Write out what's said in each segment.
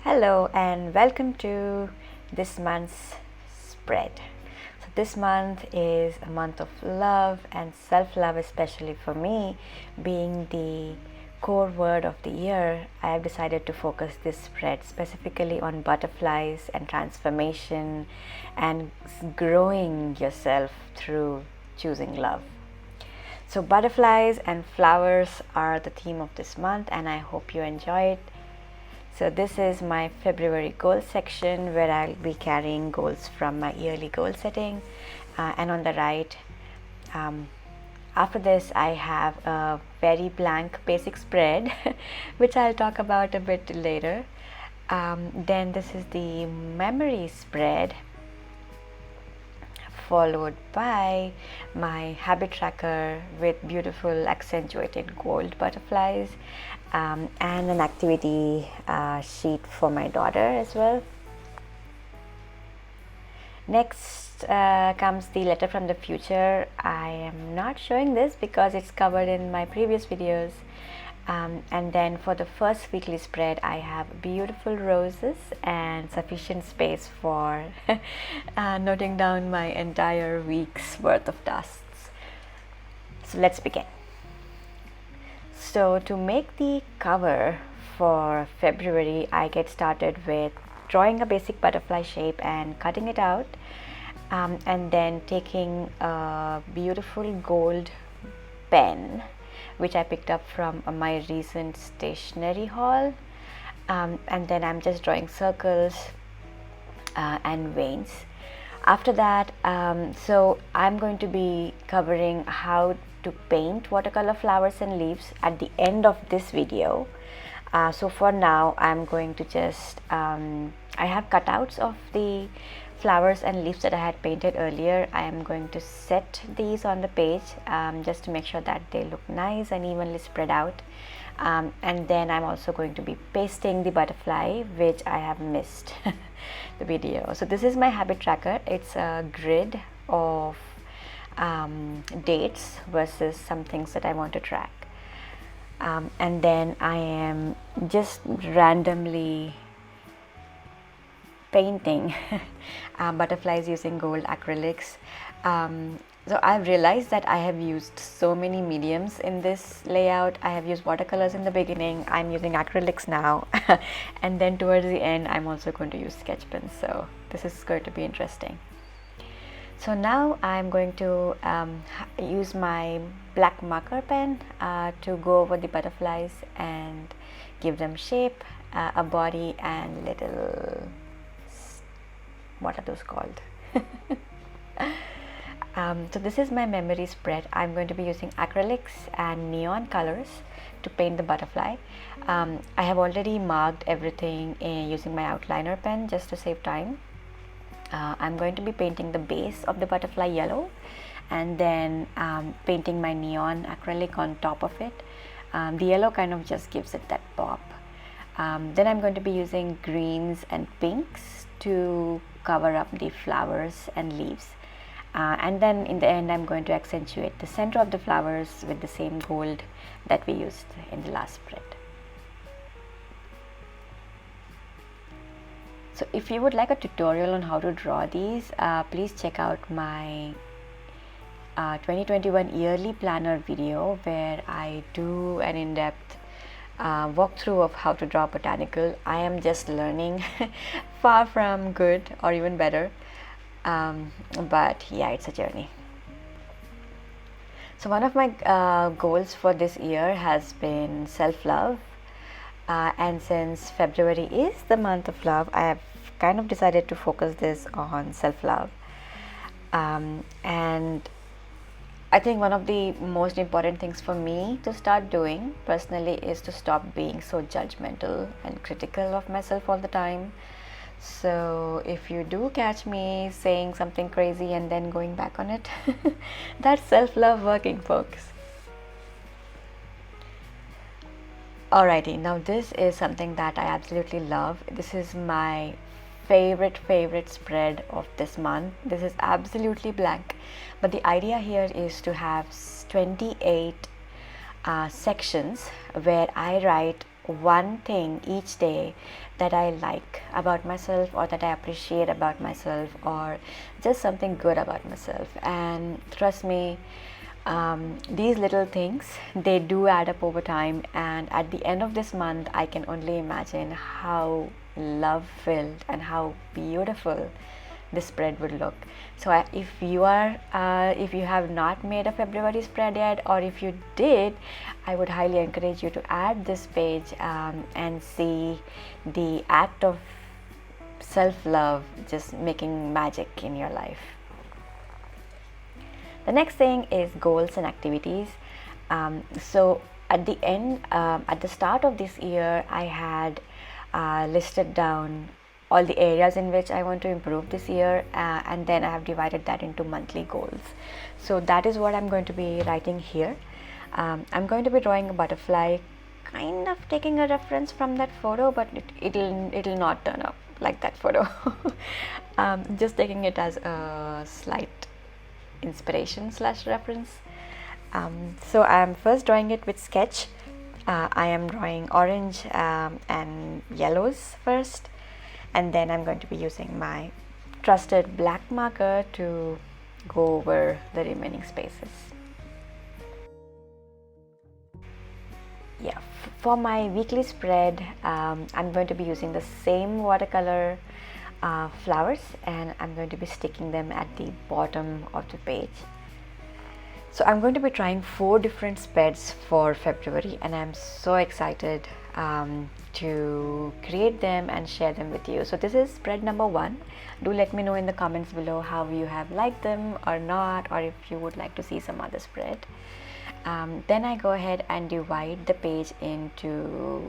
Hello and welcome to this month's spread. So this month is a month of love and self-love, especially for me, being the core word of the year. I have decided to focus this spread specifically on butterflies and transformation and growing yourself through choosing love. So butterflies and flowers are the theme of this month, and I hope you enjoy it. So this is my February goal section where I'll be carrying goals from my yearly goal setting, and on the right, after this I have a very blank basic spread which I'll talk about a bit later. Then this is the memory spread, followed by my habit tracker with beautiful accentuated gold butterflies, and an activity sheet for my daughter as well. Next comes the letter from the future. I am not showing this because it's covered in my previous videos. And then for the first weekly spread, I have beautiful roses and sufficient space for noting down my entire week's worth of tasks. So let's begin. So to make the cover for February, I get started with drawing a basic butterfly shape and cutting it out, and then taking a beautiful gold pen which I picked up from my recent stationery haul, and then I'm just drawing circles and veins. After that, so I'm going to be covering how to paint watercolor flowers and leaves at the end of this video. So for now I'm going to just I have cutouts of the flowers and leaves that I had painted earlier. I am going to set these on the page just to make sure that they look nice and evenly spread out, and then I'm also going to be pasting the butterfly, which I have missed the video. So this is my habit tracker. It's a grid of dates versus some things that I want to track, and then I am just randomly painting butterflies using gold acrylics. So I've realized that I have used so many mediums in this layout. I have used watercolors in the beginning, I'm using acrylics now and then towards the end I'm also going to use sketch pens. So this is going to be interesting. So now I'm going to use my black marker pen to go over the butterflies and give them shape, a body, and little, what are those called? So this is my memory spread. I'm going to be using acrylics and neon colors to paint the butterfly. I have already marked everything using my outliner pen just to save time. I'm going to be painting the base of the butterfly yellow, and then painting my neon acrylic on top of it. The yellow kind of just gives it that pop. Then I'm going to be using greens and pinks to cover up the flowers and leaves, and then in the end I'm going to accentuate the center of the flowers with the same gold that we used in the last spread. So if you would like a tutorial on how to draw these, please check out my 2021 yearly planner video where I do an in-depth walkthrough of how to draw botanical. I am just learning, far from good or even better, but yeah, it's a journey. So one of my goals for this year has been self-love, and since February is the month of love, I have kind of decided to focus this on self-love, and I think one of the most important things for me to start doing personally is to stop being so judgmental and critical of myself all the time. So if you do catch me saying something crazy and then going back on it, that's self-love working, folks. Alrighty, now this is something that I absolutely love. This is my favorite spread of this month. This is absolutely blank, but the idea here is to have 28 sections where I write one thing each day that I like about myself, or that I appreciate about myself, or just something good about myself. And trust me, these little things, they do add up over time, and at the end of this month I can only imagine how love filled and how beautiful this spread would look. So if you have not made a February spread yet, or if you did, I would highly encourage you to add this page and see the act of self-love just making magic in your life. The next thing is goals and activities. So at the start of this year, I had listed down all the areas in which I want to improve this year, and then I have divided that into monthly goals. So that is what I'm going to be writing here. I'm going to be drawing a butterfly, kind of taking a reference from that photo, but it'll not turn up like that photo. Just taking it as a slight inspiration / reference. So I'm first drawing it with sketch. I am drawing orange and yellows first, and then I'm going to be using my trusted black marker to go over the remaining spaces. Yeah, for my weekly spread, I'm going to be using the same watercolor flowers, and I'm going to be sticking them at the bottom of the page. So I'm going to be trying 4 different spreads for February, and I'm so excited to create them and share them with you. So this is spread number 1. Do let me know in the comments below how you have liked them or not, or if you would like to see some other spread. Then I go ahead and divide the page into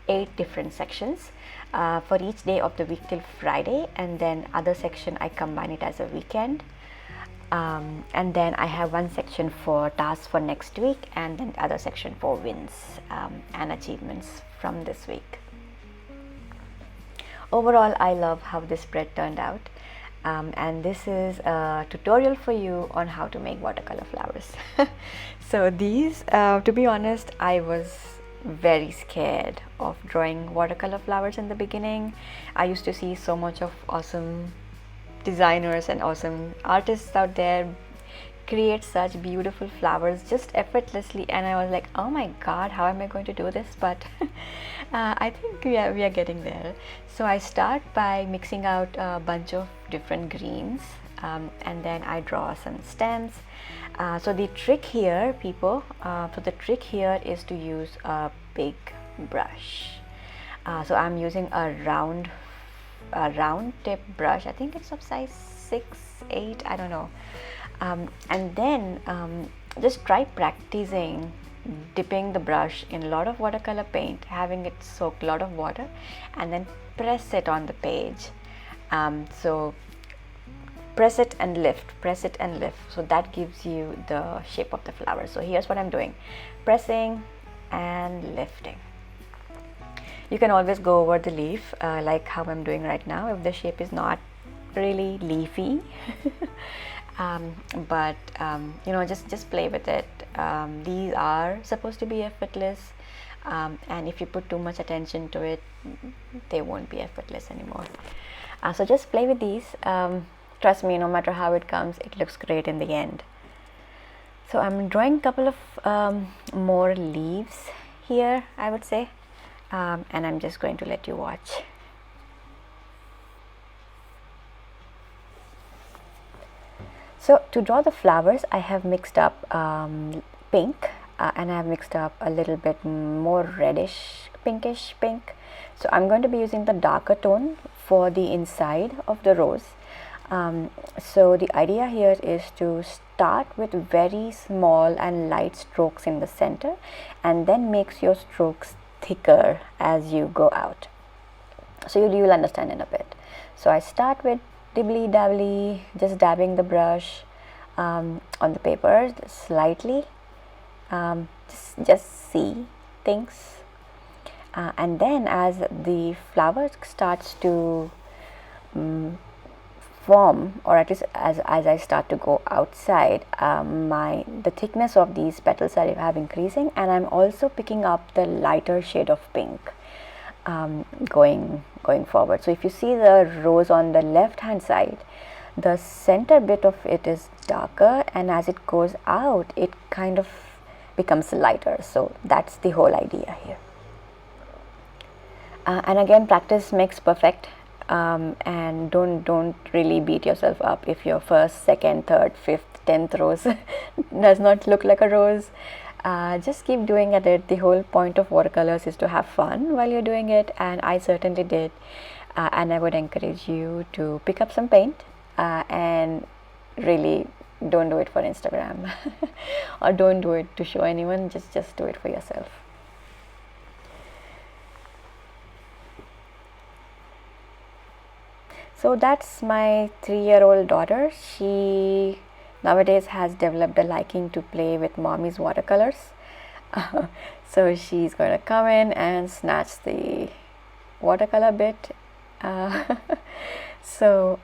8 different sections for each day of the week till Friday, and then other section I combine it as a weekend, and then I have one section for tasks for next week, and then the other section for wins and achievements from this week. Overall, I love how this spread turned out, and this is a tutorial for you on how to make watercolor flowers. So these, to be honest, I was very scared of drawing watercolor flowers in the beginning. I used to see so much of awesome designers and awesome artists out there create such beautiful flowers just effortlessly, and I was like, oh my god, how am I going to do this? But I think we are getting there. So I start by mixing out a bunch of different greens, and then I draw some stems. So the trick here, people, is to use a big brush. So I'm using a round tip brush. I think it's of size 6, 8, I don't know. And then just try practicing dipping the brush in a lot of watercolor paint, having it soak a lot of water, and then press it on the page. So press it and lift, so that gives you the shape of the flower. So here's what I'm doing: pressing and lifting. You can always go over the leaf like how I'm doing right now if the shape is not really leafy. But you know, just play with it. These are supposed to be effortless, and if you put too much attention to it, they won't be effortless anymore. So just play with these. Trust me, no matter how it comes, it looks great in the end. So I'm drawing a couple of more leaves here, I would say, and I'm just going to let you watch. So to draw the flowers, I have mixed up pink, and I have mixed up a little bit more reddish, pinkish pink. So I'm going to be using the darker tone for the inside of the rose. So the idea here is to start with very small and light strokes in the center, and then makes your strokes thicker as you go out. So you'll understand in a bit. So I start with dibbly dabbly, just dabbing the brush on the paper slightly, just see things, and then as the flower starts to form, or at least as I start to go outside, the thickness of these petals have increasing, and I'm also picking up the lighter shade of pink going forward. So if you see the rose on the left hand side, the center bit of it is darker, and as it goes out it kind of becomes lighter. So that's the whole idea here. And again, practice makes perfect, and don't really beat yourself up if your first, second, third, fifth, 10th rose does not look like a rose. Just keep doing it. The whole point of watercolors is to have fun while you're doing it, and I certainly did. And I would encourage you to pick up some paint, and really don't do it for Instagram or don't do it to show anyone. Just do it for yourself. So that's my 3-year-old daughter. She nowadays has developed a liking to play with mommy's watercolors. So she's going to come in and snatch the watercolor bit. So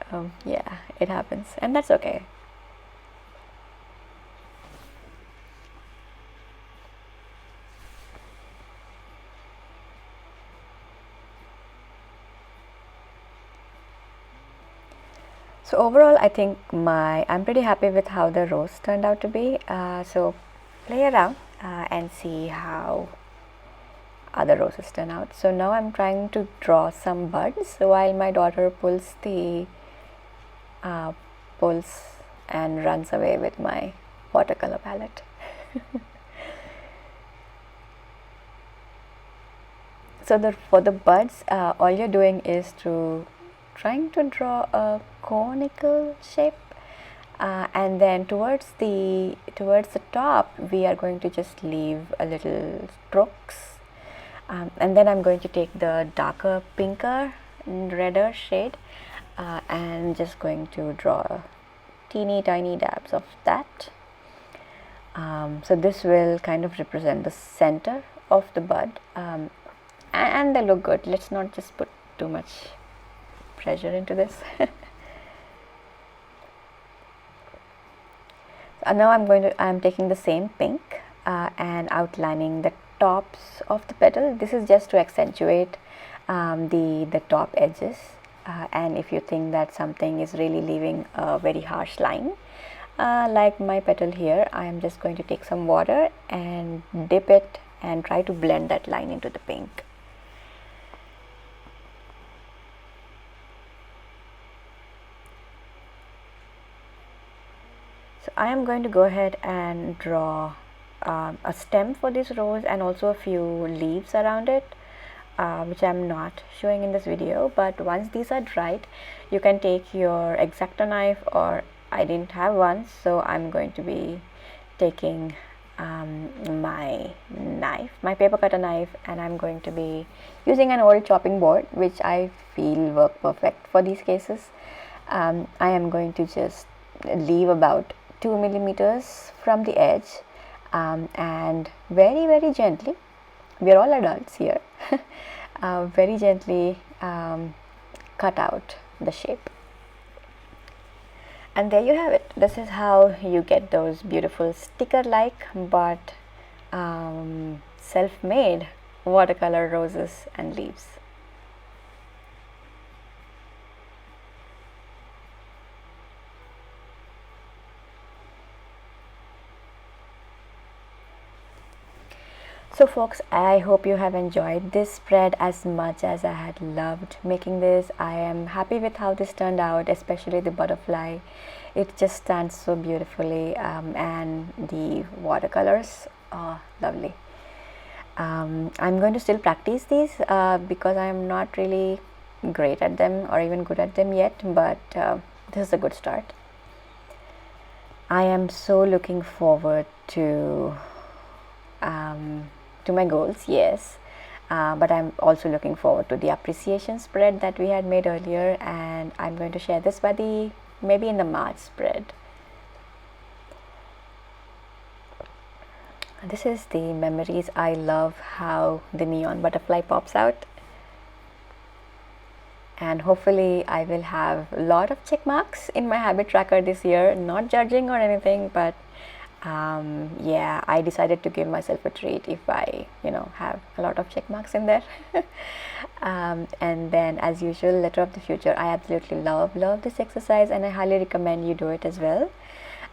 yeah, it happens, and that's okay. So overall, I think I'm pretty happy with how the rose turned out to be. So play around and see how other roses turn out. So now I'm trying to draw some buds while my daughter pulls and runs away with my watercolor palette. So for the buds, all you're doing is trying to draw a conical shape, and then towards the top we are going to just leave a little strokes, and then I'm going to take the darker, pinker, redder shade, and just going to draw teeny tiny dabs of that. So this will kind of represent the center of the bud, and they look good. Let's not just put too much pressure into this. Now I'm taking the same pink and outlining the tops of the petal. This is just to accentuate the top edges, and if you think that something is really leaving a very harsh line, like my petal here, I am just going to take some water and dip it and try to blend that line into the pink. So I am going to go ahead and draw a stem for this rose and also a few leaves around it, which I am not showing in this video. But once these are dried, you can take your X-Acto knife, or I didn't have one, so I'm going to be taking my paper cutter knife, and I'm going to be using an old chopping board, which I feel work perfect for these cases. I am going to just leave about 2 millimeters from the edge, and very gently, we are all adults here, very gently cut out the shape. And there you have it. This is how you get those beautiful sticker-like but self-made watercolor roses and leaves. So folks, I hope you have enjoyed this spread as much as I had loved making this. I am happy with how this turned out, especially the butterfly. It just stands so beautifully, and the watercolors are lovely. I'm going to still practice these because I am not really great at them or even good at them yet, but this is a good start. I am so looking forward to my goals, yes, but I'm also looking forward to the appreciation spread that we had made earlier, and I'm going to share this by maybe in the March spread. This is the memories. I love how the neon butterfly pops out. and hopefully I will have a lot of check marks in my habit tracker this year. Not judging or anything, but yeah, I decided to give myself a treat if I have a lot of check marks in there. And then, as usual, letter of the future. I absolutely love this exercise, and I highly recommend you do it as well.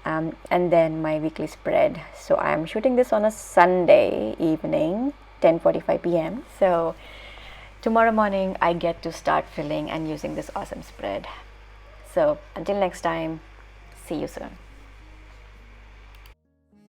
And then my weekly spread. So I'm shooting this on a Sunday evening, 10:45 p.m. So tomorrow morning I get to start filling and using this awesome spread. So until next time, see you soon.